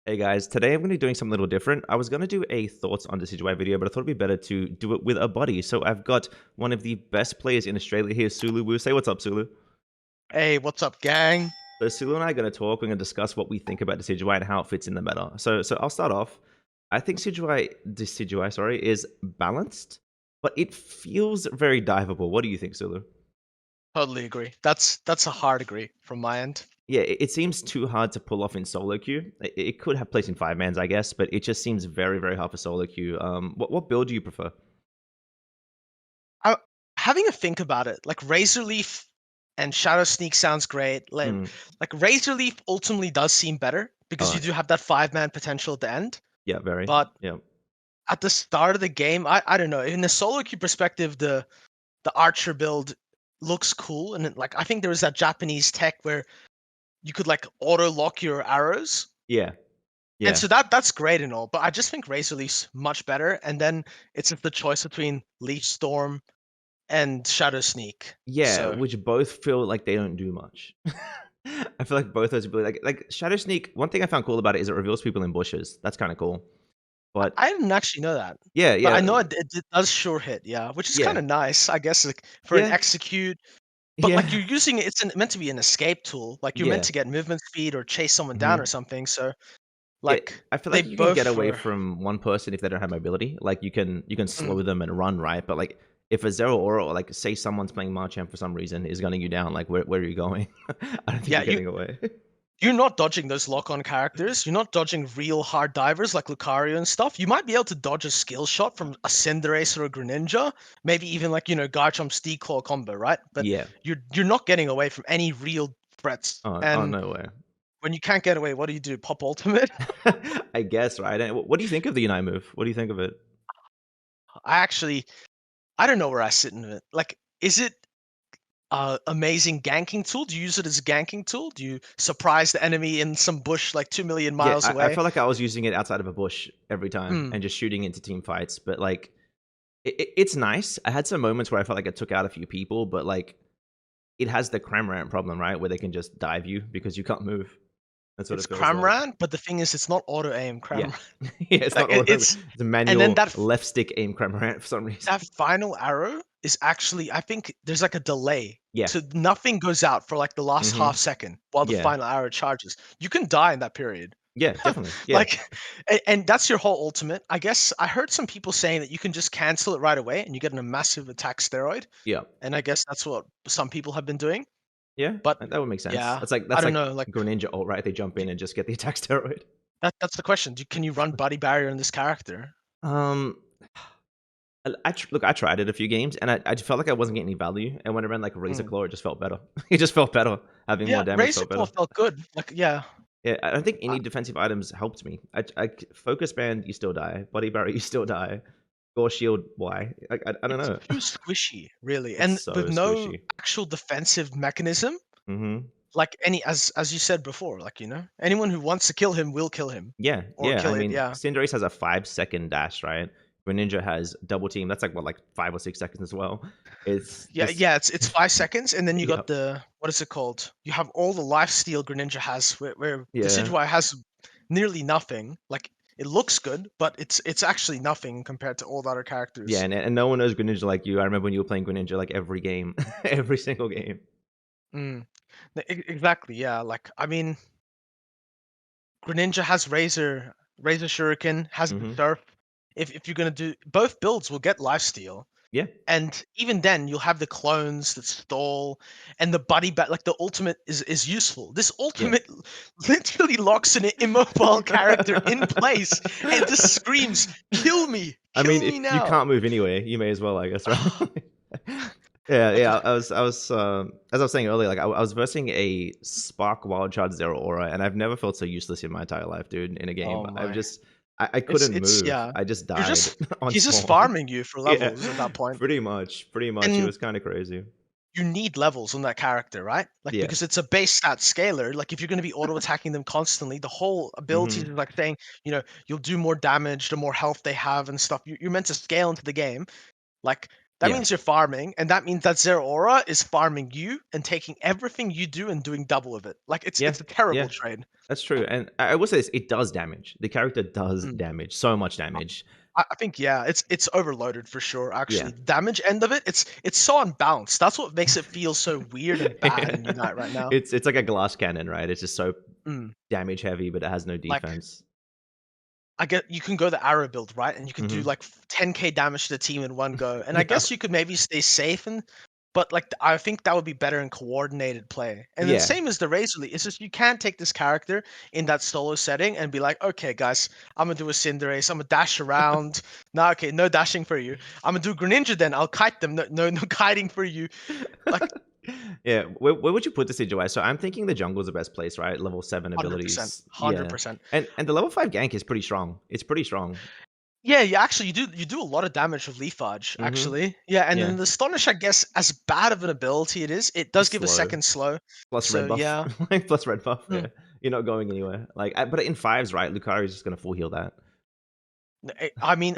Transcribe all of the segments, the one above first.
Hey guys, today I'm going to be doing something a little different. I was going to do a thoughts on Decidueye video, but I thought it'd be better to do it with a buddy. So I've got one of the best players in Australia here, Suluwu. Say what's up, Sulu. Hey, what's up, gang? So Sulu and I are going to talk. We're going to discuss what we think about Decidueye and how it fits in the meta. So I'll start off. I think Decidueye, sorry, is balanced, but it feels very diveable. What do you think, Sulu? Totally agree. That's a hard agree from my end. Yeah, it seems too hard to pull off in solo queue. It could have place in five mans, I guess, but it just seems very, very hard for solo queue. What build do you prefer? I, Having a think about it, like Razor Leaf and Shadow Sneak sounds great. Mm. Like Razor Leaf ultimately does seem better because you do have that 5-man potential at the end. Yeah, very. But Yeah. at the start of the game, I don't know. In the solo queue perspective, the Archer build looks cool, and like I think there was that Japanese tech where you could like auto lock your arrows. Yeah. And Yeah. so that's great and all, but I just think Razor Leaf's much better. And then it's just the choice between Leaf Storm and Shadow Sneak. Yeah, So which both feel like they don't do much. I feel like both those ability like Shadow Sneak, one thing I found cool about it is it reveals people in bushes. That's kinda cool. But I didn't actually know that, yeah, but I yeah, know it does sure hit, yeah, which is kind yeah, of nice, I guess, like for an yeah, execute. But like yeah, you're using it, meant to be an escape tool. Like you're meant yeah. to get movement speed or chase someone down or Mhm. something. So Yeah, like I feel they like you can get both away are. from one person if they don't have mobility. Like you can Mm, slow them and run, right? But like if a zero aura or like say someone's playing Marchand for some reason is gunning you down, like where are you going? I don't think yeah, you're getting away. you're not dodging those lock-on characters. You're not dodging real hard divers like Lucario and stuff. You might be able to dodge a skill shot from a Cinderace or a Greninja, maybe even like Garchomp Steed Claw combo, right? But Yeah. you're not getting away from any real threats. Oh And no way. when you can't get away, what do you do? Pop ultimate? I guess, right? And what do you think of the Unite move? What do you think of it? I don't know where I sit in it. Like, is it amazing ganking tool? Do you use it as a ganking tool? Do you surprise the enemy in some bush like 2 million Yeah, miles I away? felt like I was using it outside of a bush every time Hmm. and just shooting into team fights. But like, it's nice. I had some moments where I felt like it took out a few people, but like, it has the Cramorant problem, right? Where they can just dive you because you can't move. That's what It's it feels like. Cramorant, but the thing is, it's not auto aim Yeah, Cramorant. yeah. It's Like not auto. it's It's a and then manual left stick aim Cramorant for some reason. that final arrow is actually, I think there's like a delay. Yeah. So nothing goes out for like the last Hmm. half second while the Yeah. final arrow charges. You can die in that period. Yeah. Definitely. Yeah. Like, and that's your whole ultimate. I guess I heard some people saying that you can just cancel it right away and you get a massive attack steroid. Yeah. And I guess that's what some people have been doing. Yeah. But That would make sense. yeah, That's I don't like know. Like, Greninja ult, right? They jump do, in and just get the attack steroid. that's the question. Can you run Buddy Barrier in this character? Um, look, I tried it a few games, and I felt like I wasn't getting any value. And when I ran like Razor Mm. Claw, it just felt better. It just felt better. Having more Yeah, damage Razor felt Claw better. felt good. Like, yeah. Yeah, I don't think I, any defensive items helped me. Focus Band, you still die. Body Barrier, you still die. Gore Shield, why? I don't It's know. too squishy, really, It's and with so no squishy. actual defensive mechanism. Hmm. Like any, as you said before, like anyone who wants to kill him will kill him Yeah, or yeah. kill I it. mean, Yeah, Cinderace has a 5 second dash, right? Greninja has double team. That's like what, like 5 or 6 seconds as well. It's yeah, just yeah. It's 5 seconds, and then you yeah, got the what is it called? You have all the life steal Greninja has, where yeah. Decidueye has nearly nothing. Like it looks good, but it's actually nothing compared to all the other Yeah, characters. and no one knows Greninja like you. I remember when you were playing Greninja like every game, every single game. Mm. Exactly. Yeah. Like I mean, Greninja has Razor Shuriken, has the Hmm. Surf. If you're gonna do both builds, will get lifesteal. Yeah, And even then, you'll have the clones that stall, and the buddy bat. Like the ultimate is useful. This yeah. ultimate literally locks an immobile character in place and just screams, I mean, kill if me you now." can't move anyway, you may as well, I guess, right? Yeah, Like, yeah. As I was saying earlier, like I was versing a Spark Wild Charge Zero Aura, and I've never felt so useless in my entire life, dude. In a game, oh my, I couldn't it's move. yeah. I just You're died just on He's just spawn. farming you for Yeah, levels at that point, pretty much. It and was kind of crazy. you need levels on that character, right? Like Yeah. because it's a base stat scaler. Like if you're going to be auto attacking them constantly, the whole ability is Hmm. like saying, you'll do more damage the more health they have and stuff. You're meant to scale into the game. Like That Yeah. means you're farming, and that means that Zeraora is farming you and taking everything you do and doing double of it. Like Yeah. it's a terrible Yeah. trade. That's true. And I will say this, it does damage. The character does Mm. damage. So much damage. I think yeah, it's overloaded for sure. Yeah. Actually, damage end of it, it's so unbalanced. That's what makes it feel so weird and bad in Unite right now. It's like a glass cannon, right? It's just so Mm. damage heavy, but it has no Like defense. I get you can go the arrow build, right? And you can do Hmm. like 10k damage to the team in one go. And I guess you could maybe stay safe and but like I think that would be better in coordinated play. And then Yeah. same as the Razor Leaf, it's just you can't take this character in that solo setting and be like, okay, guys, I'm gonna do a Cinderace, I'm gonna dash around. No, okay, no dashing for you. I'm gonna do Greninja then. I'll kite them. No kiting for you. Like Yeah, where would you put the Decidueye? So I'm thinking the jungle's the best place, right? Level 7 100%, abilities. Yeah. 100%. And the level 5 gank is pretty strong. It's pretty strong. Yeah, you actually you do a lot of damage with Leafage, Hmm. actually. Yeah, and Yeah. then the Astonish, I guess, as bad of an ability it is, it does It's give a slow. second slow. Plus So red buff. yeah. Like plus red buff. Mm. Yeah. You're not going anywhere. Like but in fives, right? Lucari's just gonna full heal that. I mean,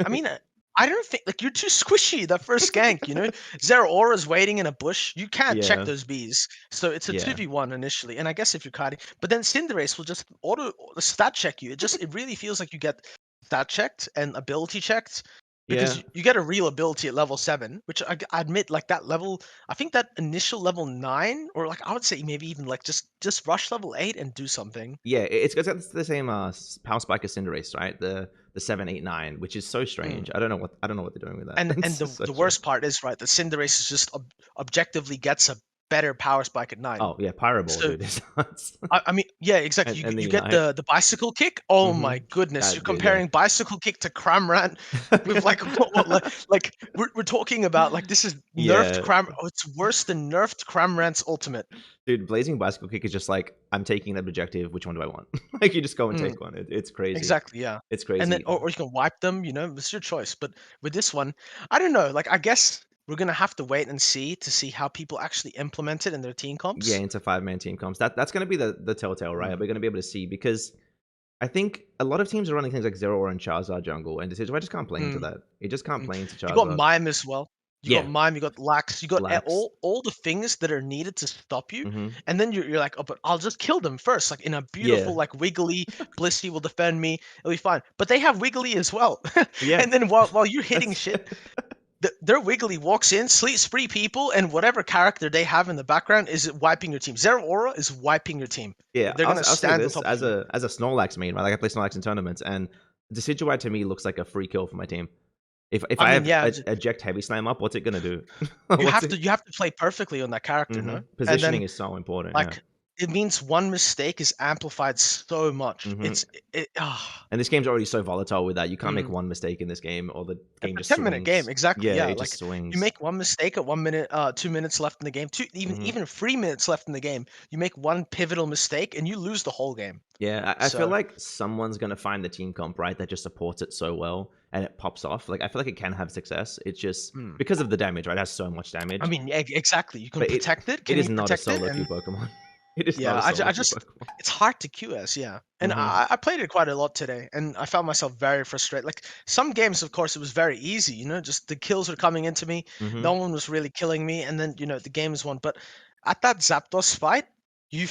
I don't think like you're too squishy that first gank, you know? Zeraora's waiting in a bush. You can't check Yeah. those bees. So it's a Yeah. 2v1 initially. And I guess if you're kiting, but then Cinderace will just auto stat check you. It really feels like you get stat checked and ability checked because Yeah. you get a real ability at level 7, which I admit like that level, I think that initial level 9 or like I would say maybe even like just rush level 8 and do something. Yeah, it's got the same power spike as Cinderace, right? The 789, which is so Mm. strange. I don't know what they're doing with that. And It's the just so the strange. worst part is right. The Cinderace is just objectively gets a better power spike at 9. Oh yeah, Pyro Ball, So dude. It's nuts. I mean, yeah, exactly. And You the get Unite. the bicycle kick. Oh Hmm. my goodness, you're That dude, yeah. comparing bicycle kick to Cramrant with like like we're talking about like this is nerfed Yeah, Cram. Oh, it's worse than nerfed Cramrant's ultimate. dude, Blazing Bicycle Kick is just like I'm taking that objective. Which one do I want? Like you just go and Mm, take one. It's crazy. exactly, yeah. It's And then crazy. or you can wipe them. You know, it's your choice. But with this one, I don't know. Like I guess we're gonna have to wait and see to see how people actually implement it in their team Yeah, comps. into 5-man team comps. That's gonna be the telltale, right? Mm, We're gonna be able to see because I think a lot of teams are running things like Zero and Charizard jungle, and Decidueye just can't play into mm. that. It just can't Mm. play into You got Charizard. Mime as well. You got Yeah, Mime, you got Lax, you got Lax. all the things that are needed to stop you, Hmm. and then you're like, oh, but I'll just kill them first, like in a Yeah, beautiful like Wiggly, Blissey will defend me, it'll be fine. But they have Wiggly as well, yeah. and then while you're hitting That's shit, their Wiggly walks in, sleeps free people, and whatever character they have in the background is wiping your team. Zero Aura is wiping your team. yeah. They're gonna I'll say stand on this top of as you. a Snorlax main, right? Like I play Snorlax in tournaments, and Decidueye to me looks like a free kill for my team. If I I mean, have yeah, eject heavy slam up, what's it gonna do? you What's have it? to you have to play perfectly on that character, Hmm. no? And Positioning then is so important. Yeah. like, it means one mistake is amplified so much. Hmm. It And this game's already so volatile with that. You can't make mm. one mistake in this game, or the It's game a just 10-minute game, swings. exactly, Yeah, yeah, it like, just you swings. make one mistake at 1 minute, 2 minutes left in the game, 2 Hmm. even 3 minutes left in the game, you make one pivotal mistake and you lose the whole game. Yeah, I feel So, like someone's gonna find the team comp, right, that just supports it so well and it pops off. Like I feel like it can have success. It's just mm. because of the damage, right? It has so much I damage. mean, exactly, you can But protect it. it Can is you not a protect it? solo queue And Pokemon. It is not yeah, a solo I queue just Pokemon. it's hard to QS, yeah. And Hmm. I played it quite a lot today, and I found myself very frustrated. Like some games, of course, it was very easy. You know, just the kills were coming into me. No Hmm. one was really killing me, and then the game is won. But at that Zapdos fight, you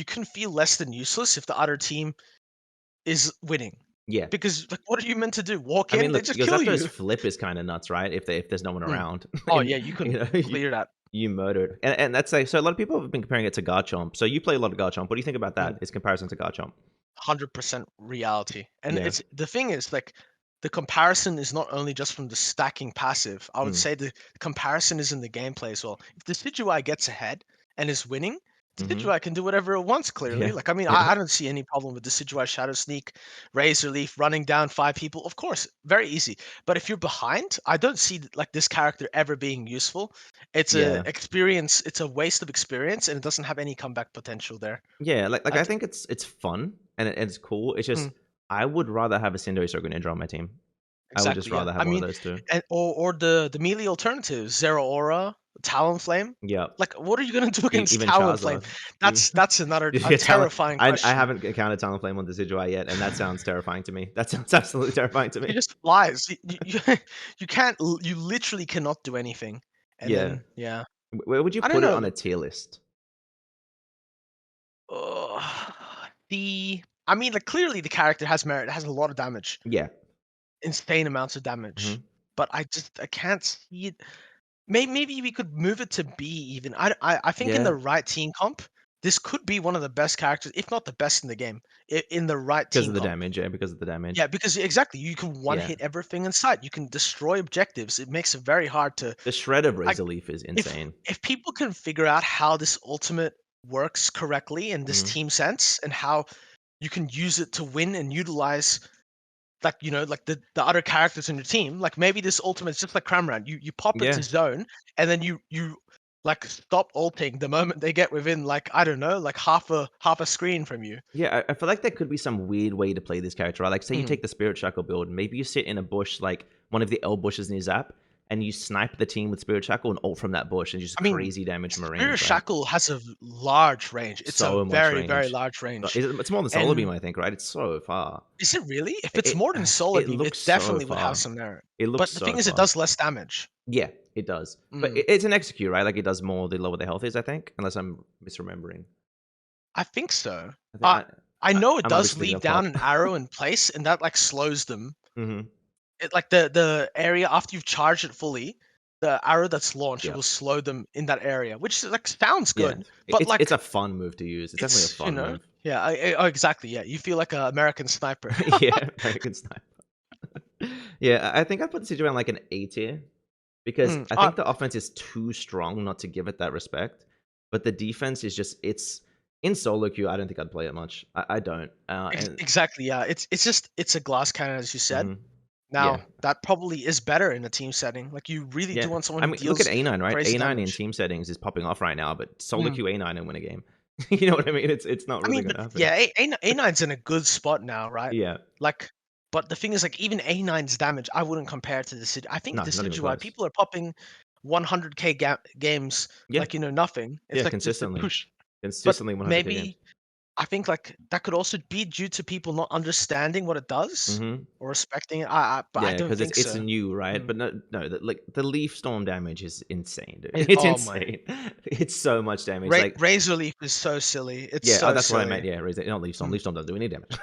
can feel less than useless if the other team is winning, Yeah. because like, what are you meant to do? Walk I mean, in, they look, just your kill Zapdos you. flip is kind of nuts, right? If there's no one Mm. around, Oh and yeah, you can clear that. you murder it. And that's like so. A lot of people have been comparing it to Garchomp. So you play a lot of Garchomp. What do you think about that? Its comparison to Garchomp? 100% reality. And Yeah. it's the thing is like the comparison is not only just from the stacking passive. I would Mm. say the comparison is in the gameplay as well. If the Decidueye gets ahead and is winning, Hmm. Decidueye can do whatever it wants clearly. Yeah. Like I mean, Yeah. I don't see any problem with Decidueye Shadow Sneak, Razor Leaf running down 5 people. Of course, very easy. But if you're behind, I don't see like this character ever being useful. It's a Yeah. experience, it's a waste of experience and it doesn't have any comeback potential there. Yeah. Like I I th- think it's fun and it's cool. It's just mm. I would rather have a Cinderace or Greninja on my team. I would just exactly. Yeah. rather I have one of mean, those two. and or the melee alternatives, Zero Aura, Talonflame. Yeah. Like, what are you gonna do against Even Talonflame? Charizard. Even That's another a yeah, terrifying I question. haven't encountered Talonflame on Decidueye yet, and that sounds terrifying to me. That sounds absolutely terrifying to He me. just flies. You can't. You literally cannot do anything. And Yeah. then yeah, Where would you I don't put it on know. a tier list? Ugh, I mean, like clearly the character has merit. It has a lot of damage, Yeah. insane amounts of damage. Mhm. But I can't see it. Maybe we could move it to B even. I think in Yeah. the right team comp, this could be one of the best characters, if not the best in the game, in the right Because team of the comp. damage, yeah, because of the damage. Yeah, because exactly, you can one Yeah. hit everything in sight. You can destroy objectives. It makes it very hard to The shred of like Razor Leaf is if insane. people can figure out how this ultimate works correctly in this Mhm. team sense and how you can use it to win and utilize like like the other characters in your team, like maybe this ultimate is just like Cramran. You pop it to Yeah. zone and then you like stop ulting the moment they get within like I don't know like half a screen from you. Yeah, I feel like there could be some weird way to play this character, right? Like, say you Mm. take the Spirit Shackle build, maybe you sit in a bush, like one of the L bushes near Zap, and you snipe the team with Spirit Shackle and ult from that bush and just I mean, crazy damage from a Spirit range, right? Shackle has a large range. It's a So much very range. large range. It's more than Solar Beam, And I think, right? It's so far. is it really? If it's It more than Solar it Beam, looks it so definitely would have far. some merit. It looks But the thing so is, it far. does less damage. Yeah, it does. But Mm. it's an execute, right? Like, it does more the lower the health is, I think, unless I'm misremembering. I think so. I think Uh, I know it I might be does speaking leave off down top. an arrow in place, and that like slows them. Mhm. It like the area after you've charged it fully, the arrow that's launched Yeah. will slow them in that area, which like sounds Yeah. good, but It's like a fun move to use. It's definitely a it's fun move. yeah, oh, exactly, yeah. You feel like an American sniper. Yeah, American Sniper. Yeah, I think I'd put Decidueye on, like, an A tier because Mm, I think the offense is too strong not to give it that respect, but the defense is just it's in solo queue, I don't think I'd play it much. I don't, and exactly, yeah. It's just it's a glass cannon, as you said. mhm. Yeah. Now that probably is better in a team setting. Like you really Yeah. do want someone I who mean, look at deals A9, right? crazy A9 in damage. team settings is popping off right now, but solo Mm. queue A9 and win a game. You know what I mean? It's not I really mean, but gonna happen. yeah, A9's in a good spot now, right? Yeah. Like, but the thing is, like, even A9's damage, I wouldn't compare it to the I think No, not even Decidueye, close. people are popping 100k games Yeah. like nothing. It's Yeah, like just a consistently. push. But Consistently 100K games. maybe I think like that could also be due to people not understanding what it does Mhm. or respecting it. But I Yeah, don't because think it's so. new, right? Mm. But no, like the leaf storm damage is insane, dude. It's Oh my, insane. It's so much damage. Like, Razor Leaf is so silly. It's yeah, oh, so that's what I meant. silly. Yeah, not leaf storm. Mm. Leaf storm doesn't do any damage.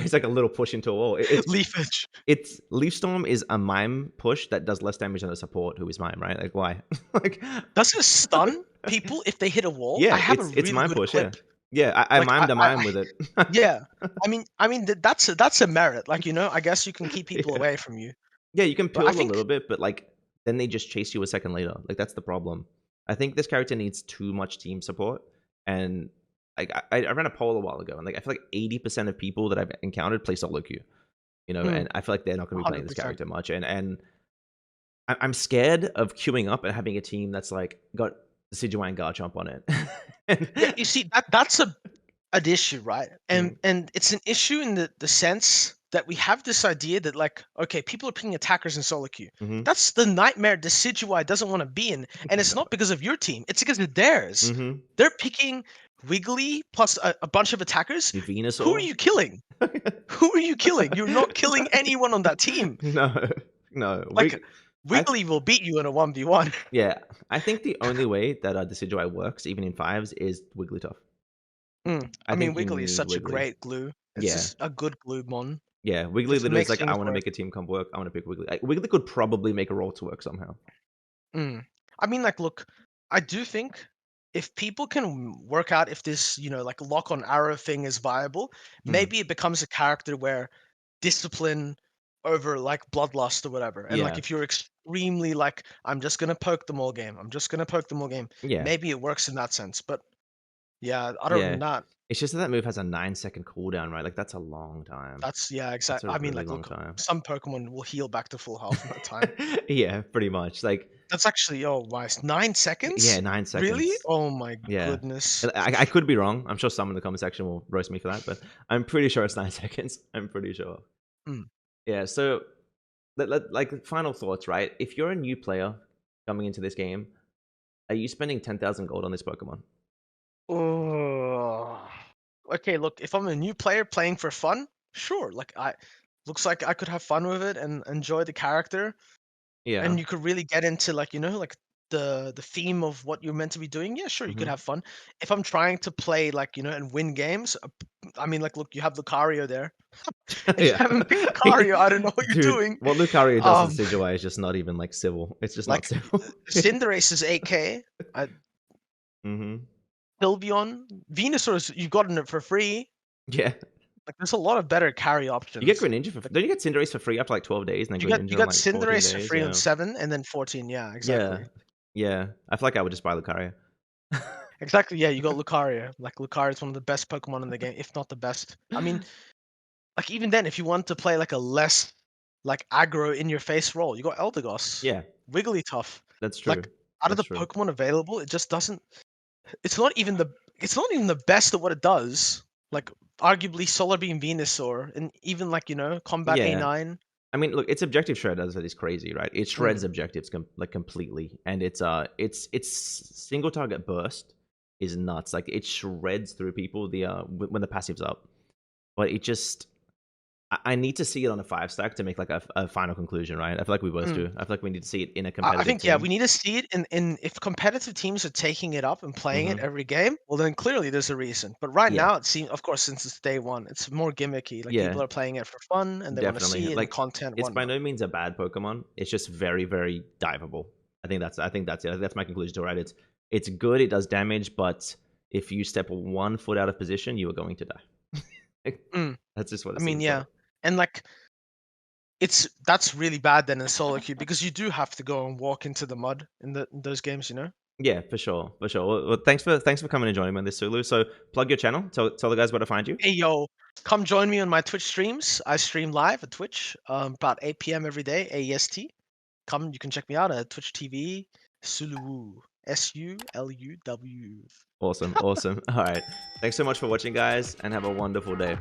It's like a little push into a wall. Leafage. It's leaf storm is a mime push that does less damage than a support who is mime, right? Like, why? Like, Does it stun people if they hit a wall? I yeah, have a it's really mime good push. Yeah, clip. yeah. I Like mimed a mime I with it. yeah. That's a merit. Like, I guess you can keep people Yeah. away from you. Yeah, you can But I peel a think little bit, but like then they just chase you a second later. Like that's the problem. I think this character needs too much team support, and like I ran a poll a while ago, and like I feel like 80% of people that I've encountered play solo queue. And I feel like they're not going to be playing this 100%. character much, and I'm scared of queuing up and having a team that's like got Decidueye and Garchomp on it. Yeah, And- you see that's an issue, right? Mhm, And it's an issue in the sense that we have this idea that like, okay, people are picking attackers in solo queue. mhm. That's the nightmare Decidueye doesn't want to be in. And it's No. not because of your team, it's because of theirs. Mhm. They're picking Wiggly plus a bunch of attackers. Who are Venusaur? you killing? Who are you killing? You're not killing anyone on that team. No, no. Like I Wiggly will beat you in a 1v1. Yeah, I think the only way that Decidueye works, even in fives, is Wigglytuff. I I mean, think you Wiggly is need such a Wiggly. great glue. It's Yeah, just a good glue mon. yeah. Wiggly Just literally is makes like, I things want to work. make a team comp work. I want to pick Wiggly. Like, Wiggly could probably make a roll to work somehow. I mean, like, look, I do think if people can work out if this, like lock on arrow thing is viable, Mm, maybe it becomes a character where discipline over like bloodlust or whatever. And like yeah, if you're extremely like, I'm just gonna poke them all game. I'm just gonna poke them all game. yeah, Maybe it works in that sense. But yeah, other yeah. than that, It's just that that move has a 9-second cooldown, right? Like that's a long time. that's yeah, That's a exactly. I mean, really like, long look, time. some Pokemon will heal back to full health in that time. Yeah, pretty much. Like, That's actually oh my 9 seconds? yeah, nine Really? seconds. Oh my Yeah. goodness. And I could be wrong. I'm sure someone in the comment section will roast me for that, but I'm pretty sure it's 9 seconds. I'm pretty sure. Mm. Yeah. So like final thoughts, right? If you're a new player coming into this game, are you spending 10,000 gold on this Pokemon? Oh. Okay, look, if I'm a new player playing for fun, sure. Like I looks like I could have fun with it and enjoy the character. Yeah. And you could really get into like, like the theme of what you're meant to be doing. Yeah, sure, you could Hmm. have fun. If I'm trying to play like, and win games, I mean like look, you have Lucario there. If you Yeah. haven't picked Lucario, I don't know what you're Dude, doing. what Lucario does to Um Decidueye is just not even like civil. It's just not like civil. Cinderace is 8k. Hmm. Sylveon, Venusaur you've gotten it for free. Yeah. Like there's a lot of better carry You get options. Greninja for Like don't you get Cinderace for free after like 12 days and then you Greninja on got like 14 Cinderace for days? free on Yeah. 7 and then 14. Yeah, Yeah. exactly. Yeah. I feel like I would just buy Lucario. Exactly. Yeah, you got Lucario. Like Lucario is one of the best Pokemon in the game, if not the best. I mean, like even then, if you want to play like a less like aggro in your face role, you got Eldegoss, Yeah, Wigglytuff. that's true. Like out of That's the true. Pokemon available, it just doesn't. It's not even the best at what it does. Like arguably Solar Beam Venusaur, and even like Combat Yeah. A9. I mean, look, its objective shred as it is crazy, right? It shreds Mm. objectives like completely, and it's single target burst is nuts. Like it shreds through people when the passive's up. But it just I need to see it on a 5 stack to make like a final conclusion, right? I feel like we both Mm. do. I feel like we need to see it in a I competitive think yeah, we team. need to see it in if competitive teams are taking it up and playing it Hmm. every game, well then clearly there's a reason. But right Yeah, now it seems, of course, since it's day one, it's more gimmicky. Like yeah, people are playing it for fun and they want to definitely. see it in Like content, it's by whatnot. no means a bad Pokemon. It's just very, very diveable. I think that's it. That's my conclusion to it, right? It's good. It does damage, but if you step 1 foot out of position, you are going to die. Mm, That's just what I it mean, seems like. yeah, and like that's really bad then in solo queue because you do have to go and walk into the mud in those games. Yeah, for sure, for sure. Well, thanks for coming and joining me on this, Sulu. So plug your channel. Tell the guys where to find you. Hey yo, come join me on my Twitch streams. I stream live at Twitch about 8 p.m. every day, AEST. Come, you can check me out at Twitch TV, Suluwu, SULUW. Awesome, awesome. All right. Thanks so much for watching, guys, and have a wonderful day.